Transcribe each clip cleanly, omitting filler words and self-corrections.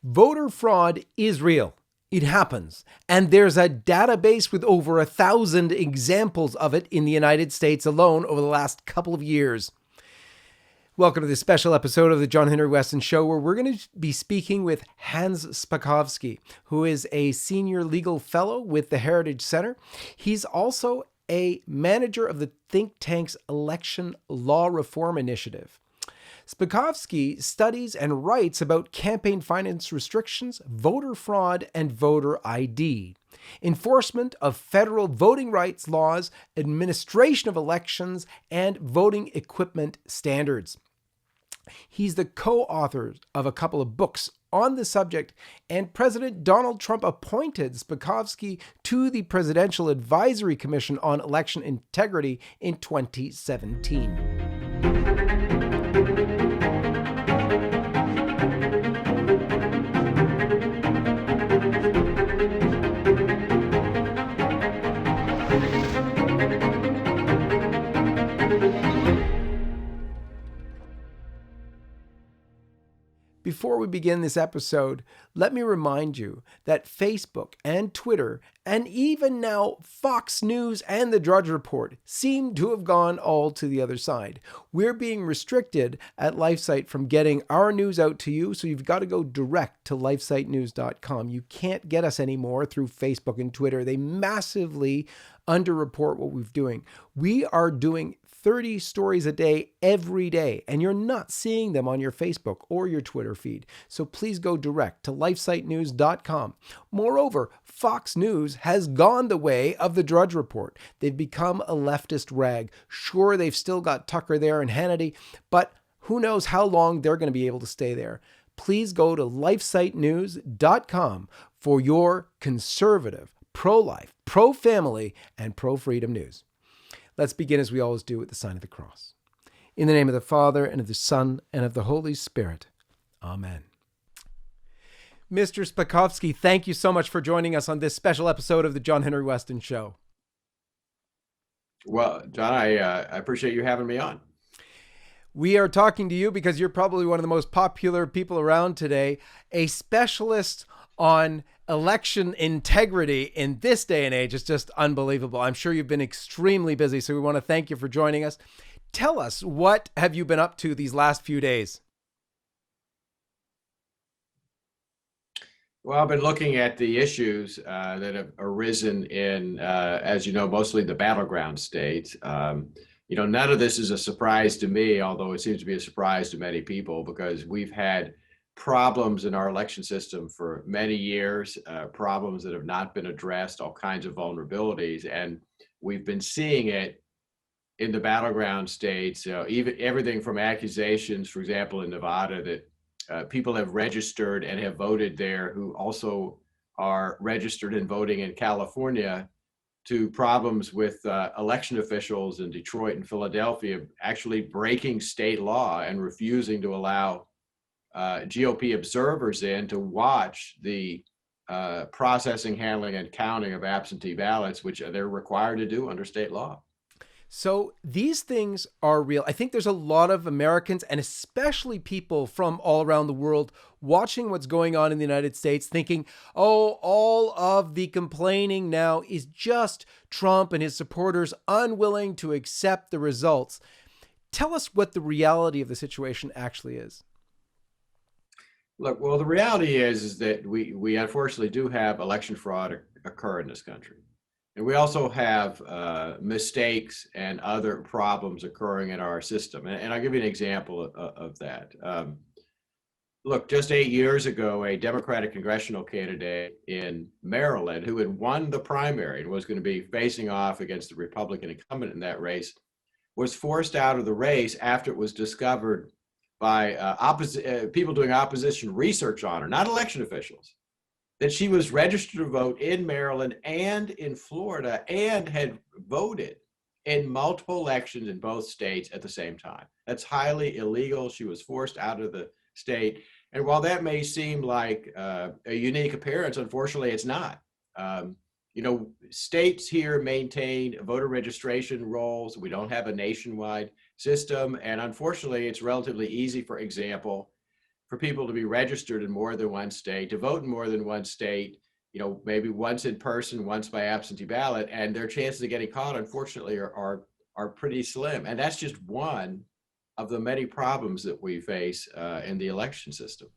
Voter fraud is real. It happens. And there's a database with over 1,000 examples of it in the United States alone over the last couple of years. Welcome to this special episode of the John Henry Weston Show, where we're going to be speaking with Hans Spakovsky, who is a senior legal fellow with the Heritage Center. He's also a manager of the think tank's Election Law Reform Initiative. Spakovsky studies and writes about campaign finance restrictions, voter fraud, and voter ID, enforcement of federal voting rights laws, administration of elections, and voting equipment standards. He's the co-author of a couple of books on the subject, and President Donald Trump appointed Spakovsky to the Presidential Advisory Commission on Election Integrity in 2017. Before we begin this episode, let me remind you that Facebook and Twitter, and even now Fox News and the Drudge Report, seem to have gone all to the other side. We're being restricted at LifeSite from getting our news out to you, so you've got to go direct to lifesitenews.com. You can't get us anymore through Facebook and Twitter. They massively underreport what we're doing. We are doing 30 stories a day every day, and you're not seeing them on your Facebook or your Twitter feed. So please go direct to lifesitenews.com. Moreover, Fox News has gone the way of the Drudge Report. They've become a leftist rag. Sure, they've still got Tucker there and Hannity, but who knows how long they're going to be able to stay there. Please go to lifesitenews.com for your conservative, pro-life, pro-family, and pro-freedom news. Let's begin as we always do with the sign of the cross. In the name of the Father, and of the Son, and of the Holy Spirit. Amen. Mr. Spakovsky, thank you so much for joining us on this special episode of the John Henry Weston Show. Well, John, I appreciate you having me on. We are talking to you because you're probably one of the most popular people around today, a specialist on election integrity in this day and age. Is just unbelievable. I'm sure you've been extremely busy, so we want to thank you for joining us. Tell us, what have you been up to these last few days? Well, I've been looking at the issues that have arisen in, as you know, mostly the battleground states. None of this is a surprise to me, although it seems to be a surprise to many people, because we've had problems in our election system for many years, problems that have not been addressed, all kinds of vulnerabilities. And we've been seeing it in the battleground states, even everything from accusations, for example, in Nevada, that people have registered and have voted there who also are registered and voting in California, to problems with election officials in Detroit and Philadelphia actually breaking state law and refusing to allow GOP observers in to watch the processing, handling, and counting of absentee ballots, which they're required to do under state law. So these things are real. I think there's a lot of Americans, and especially people from all around the world, watching what's going on in the United States, thinking, oh, all of the complaining now is just Trump and his supporters unwilling to accept the results. Tell us what the reality of the situation actually is. Look, well, the reality is that we unfortunately do have election fraud occur in this country. And we also have mistakes and other problems occurring in our system. And I'll give you an example of that. Look, just 8 years ago, a Democratic congressional candidate in Maryland who had won the primary and was going to be facing off against the Republican incumbent in that race was forced out of the race after it was discovered by people doing opposition research on her, not election officials, that she was registered to vote in Maryland and in Florida and had voted in multiple elections in both states at the same time. That's highly illegal. She was forced out of the state. And while that may seem like a unique appearance, unfortunately, it's not. States here maintain voter registration rolls. We don't have a nationwide system. And unfortunately, it's relatively easy, for example, for people to be registered in more than one state, to vote in more than one state, maybe once in person, once by absentee ballot, and their chances of getting caught, unfortunately, are pretty slim. And that's just one of the many problems that we face in the election system.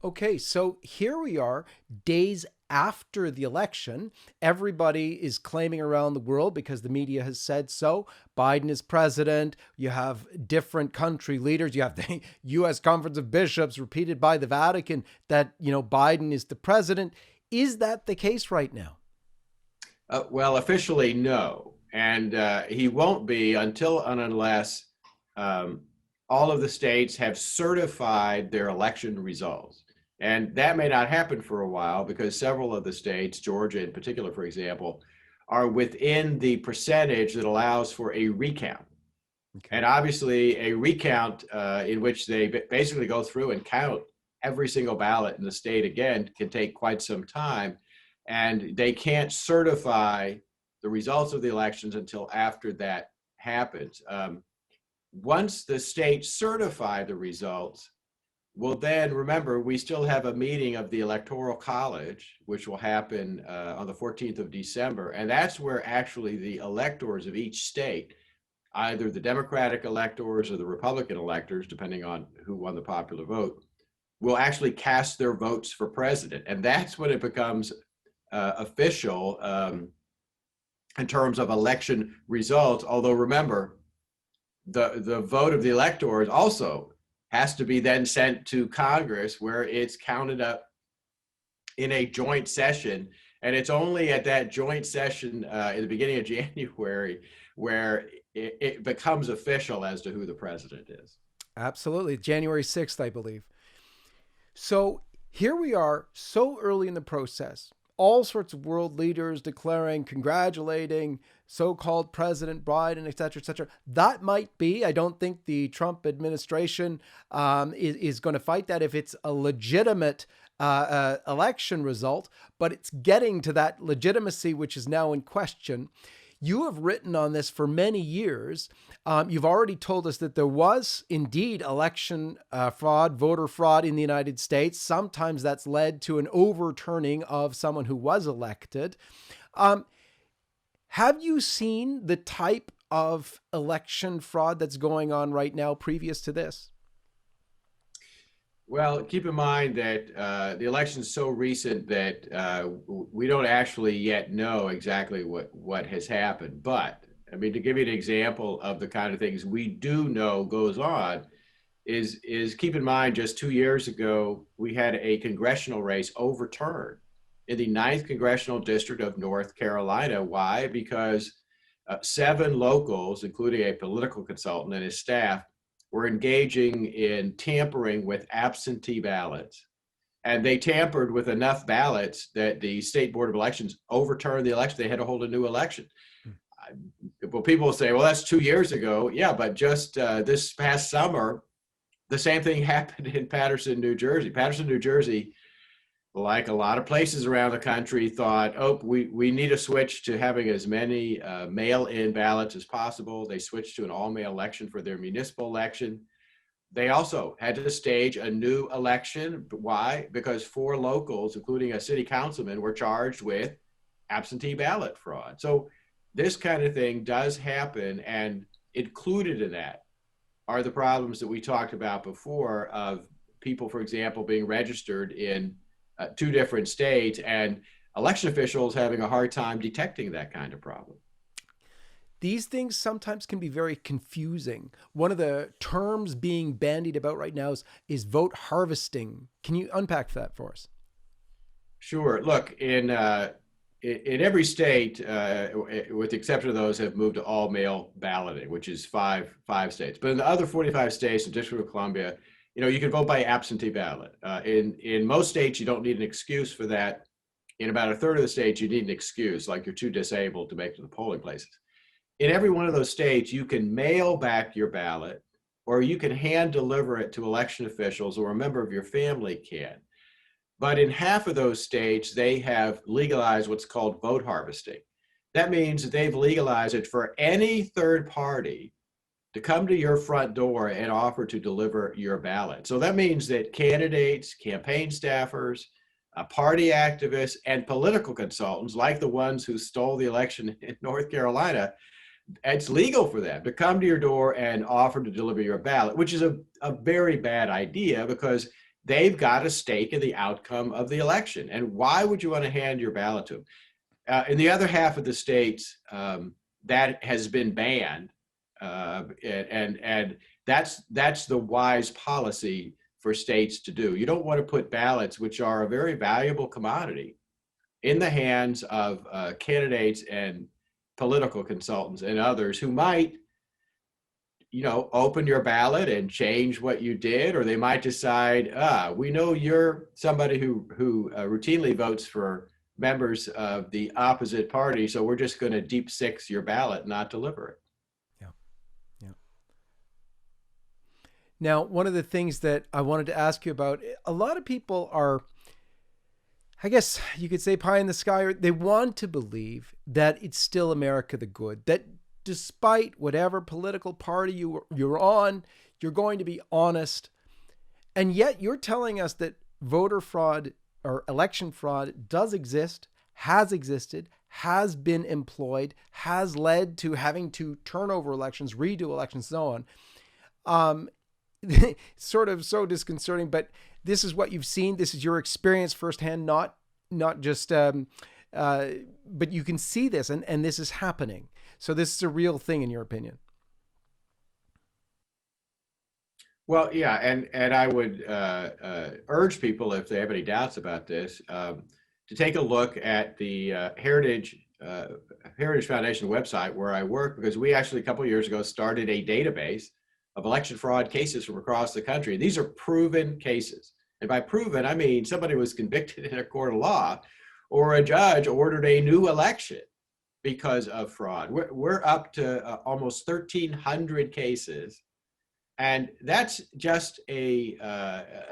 Okay, so here we are, days after the election. Everybody is claiming around the world, because the media has said so, Biden is president. You have different country leaders. You have the U.S. Conference of Bishops repeated by the Vatican that, Biden is the president. Is that the case right now? Well, officially, no. And he won't be until and unless all of the states have certified their election results. And that may not happen for a while because several of the states, Georgia in particular, for example, are within the percentage that allows for a recount. Okay. And obviously a recount in which they basically go through and count every single ballot in the state again can take quite some time. And they can't certify the results of the elections until after that happens. Once the states certify the results, well, then remember, we still have a meeting of the Electoral College, which will happen on the 14th of December. And that's where actually the electors of each state, either the Democratic electors or the Republican electors, depending on who won the popular vote, will actually cast their votes for president. And that's when it becomes official in terms of election results. Although remember, the vote of the electors also has to be then sent to Congress, where it's counted up in a joint session. And it's only at that joint session in the beginning of January where it becomes official as to who the president is. Absolutely. January 6th, I believe. So here we are, so early in the process, all sorts of world leaders declaring, congratulating so-called President Biden, et cetera, et cetera. That might be, I don't think the Trump administration is going to fight that if it's a legitimate election result, but it's getting to that legitimacy, which is now in question. You have written on this for many years. You've already told us that there was indeed election fraud, voter fraud in the United States. Sometimes that's led to an overturning of someone who was elected. Have you seen the type of election fraud that's going on right now previous to this? Well, keep in mind that the election is so recent that we don't actually yet know exactly what has happened. But I mean, to give you an example of the kind of things we do know goes on is keep in mind, just 2 years ago, we had a congressional race overturned in the 9th Congressional District of North Carolina. Why? Because 7 locals, including a political consultant and his staff, were engaging in tampering with absentee ballots. And they tampered with enough ballots that the State Board of Elections overturned the election. They had to hold a new election. Well, people will say, well, that's 2 years ago. Yeah, but just this past summer, the same thing happened in Paterson, New Jersey. Paterson, New Jersey, like a lot of places around the country, thought, oh, we need to switch to having as many mail-in ballots as possible. They switched to an all-mail election for their municipal election. They also had to stage a new election. Why? Because 4 locals, including a city councilman, were charged with absentee ballot fraud. So this kind of thing does happen, and included in that are the problems that we talked about before of people, for example, being registered in 2 different states and election officials having a hard time detecting that kind of problem. These things sometimes can be very confusing. One of the terms being bandied about right now is vote harvesting. Can you unpack that for us? Sure. Look, in every state, with the exception of those, have moved to all mail balloting, which is five states. But in the other 45 states, the District of Columbia, you can vote by absentee ballot. In most states, you don't need an excuse for that. In about a third of the states, you need an excuse, like you're too disabled to make it to the polling places. In every one of those states, you can mail back your ballot, or you can hand deliver it to election officials, or a member of your family can. But in half of those states, they have legalized what's called vote harvesting. That means that they've legalized it for any third party to come to your front door and offer to deliver your ballot. So that means that candidates, campaign staffers, party activists, and political consultants, like the ones who stole the election in North Carolina, it's legal for them to come to your door and offer to deliver your ballot, which is a very bad idea because they've got a stake in the outcome of the election. And why would you want to hand your ballot to them? In the other half of the states, that has been banned, and that's the wise policy for states to do. You don't want to put ballots, which are a very valuable commodity, in the hands of candidates and political consultants and others who might, open your ballot and change what you did, or they might decide, we know you're somebody who routinely votes for members of the opposite party, so we're just going to deep six your ballot, not deliver it. Yeah, yeah. Now, one of the things that I wanted to ask you about, a lot of people are, I guess you could say, pie in the sky, or they want to believe that it's still America the good, that despite whatever political party you're on, you're going to be honest. And yet you're telling us that voter fraud or election fraud does exist, has existed, has been employed, has led to having to turn over elections, redo elections, so on. Sort of so disconcerting, but this is what you've seen. This is your experience firsthand, not just, but you can see this, and this is happening. So this is a real thing, in your opinion. Well, yeah, and I would urge people, if they have any doubts about this, to take a look at the Heritage Foundation website where I work, because we actually a couple of years ago started a database of election fraud cases from across the country. These are proven cases, and by proven I mean somebody was convicted in a court of law, or a judge ordered a new election because of fraud. We're up to almost 1,300 cases. And that's just a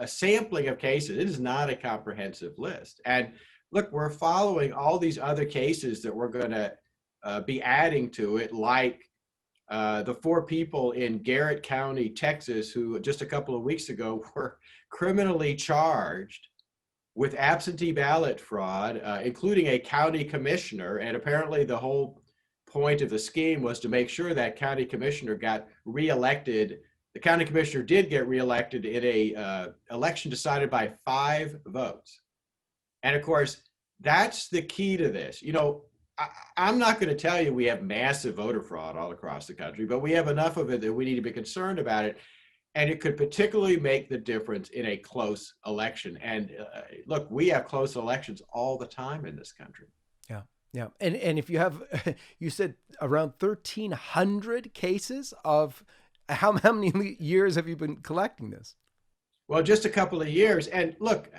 sampling of cases. It is not a comprehensive list. And look, we're following all these other cases that we're going to be adding to it, like the 4 people in Garrett County, Texas, who just a couple of weeks ago were criminally charged with absentee ballot fraud, including a county commissioner. And apparently the whole point of the scheme was to make sure that county commissioner got reelected. The county commissioner did get reelected in a election decided by 5 votes. And of course, that's the key to this. I'm not going to tell you we have massive voter fraud all across the country, but we have enough of it that we need to be concerned about it. And it could particularly make the difference in a close election. And look, we have close elections all the time in this country. Yeah. Yeah. And if you have, you said around 1,300 cases of, how many years have you been collecting this? Well, just a couple of years. And look,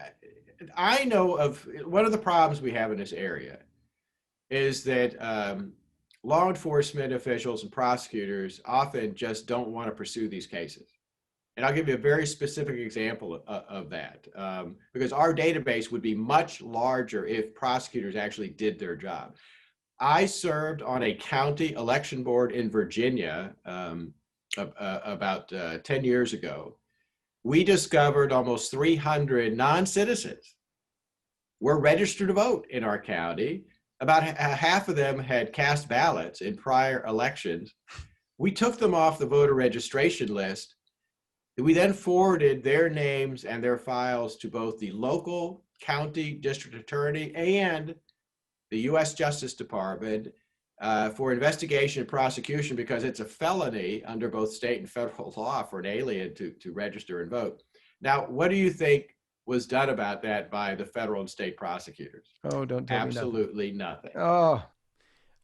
I know of one of the problems we have in this area is that law enforcement officials and prosecutors often just don't want to pursue these cases. And I'll give you a very specific example of that, because our database would be much larger if prosecutors actually did their job. I served on a county election board in Virginia about 10 years ago. We discovered almost 300 non-citizens were registered to vote in our county. About half of them had cast ballots in prior elections. We took them off the voter registration list. We then forwarded their names and their files to both the local county district attorney and the U.S. Justice Department for investigation and prosecution, because it's a felony under both state and federal law for an alien to register and vote. Now, what do you think was done about that by the federal and state prosecutors? Oh, don't tell me absolutely nothing. Oh,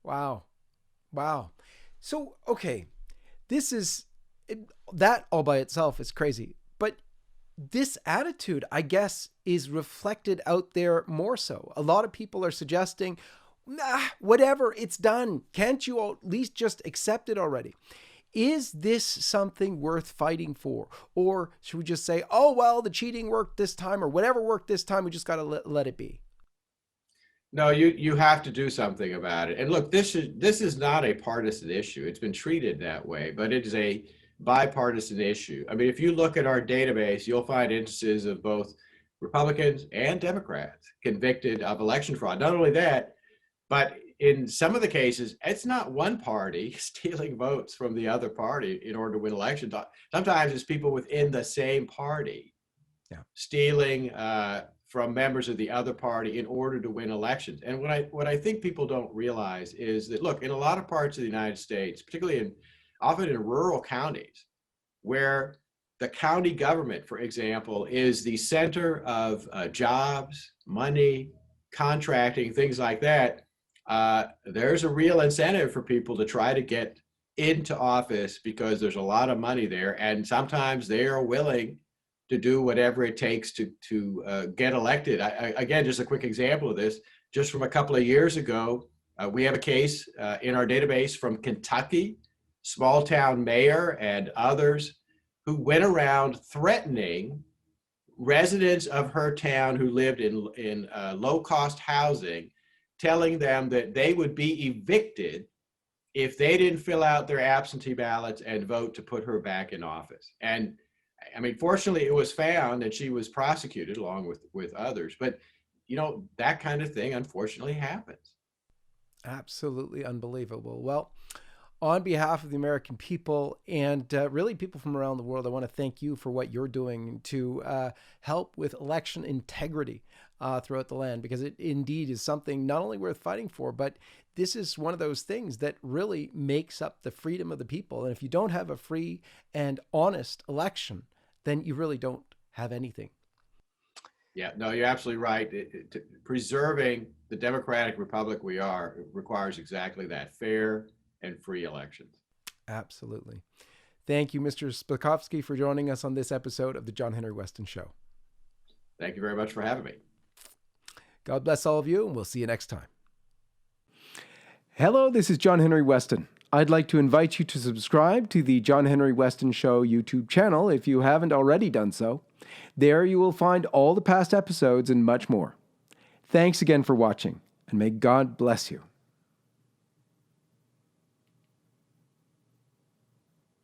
wow. Wow. So, okay, that all by itself is crazy. But this attitude, I guess, is reflected out there more so. A lot of people are suggesting, whatever, it's done. Can't you at least just accept it already? Is this something worth fighting for? Or should we just say, oh, well, the cheating worked this time, or whatever worked this time, we just got to let it be? No, you have to do something about it. And look, this is not a partisan issue. It's been treated that way, but it is a bipartisan issue. I mean, if you look at our database, you'll find instances of both Republicans and Democrats convicted of election fraud. Not only that, but in some of the cases, it's not one party stealing votes from the other party in order to win elections. Sometimes it's people within the same party Yeah. stealing from members of the other party in order to win elections. And what I think people don't realize is that, look, in a lot of parts of the United States, particularly often in rural counties, where the county government, for example, is the center of jobs, money, contracting, things like that, there's a real incentive for people to try to get into office because there's a lot of money there, and sometimes they are willing to do whatever it takes to get elected. Again, just a quick example of this, just from a couple of years ago, we have a case in our database from Kentucky, small town mayor and others who went around threatening residents of her town who lived in low-cost housing, telling them that they would be evicted if they didn't fill out their absentee ballots and vote to put her back in office. And I mean, fortunately, it was found and she was prosecuted along with others. But, that kind of thing, unfortunately, happens. Absolutely unbelievable. Well, on behalf of the American people and really people from around the world, I want to thank you for what you're doing to help with election integrity throughout the land, because it indeed is something not only worth fighting for, but this is one of those things that really makes up the freedom of the people. And if you don't have a free and honest election, then you really don't have anything. Yeah, no, you're absolutely right. Preserving the democratic republic we are requires exactly that, fair and free elections. Absolutely. Thank you, Mr. Spakovsky, for joining us on this episode of the John Henry Weston Show. Thank you very much for having me. God bless all of you, and we'll see you next time. Hello, this is John Henry Weston. I'd like to invite you to subscribe to the John Henry Weston Show YouTube channel if you haven't already done so. There you will find all the past episodes and much more. Thanks again for watching, and may God bless you.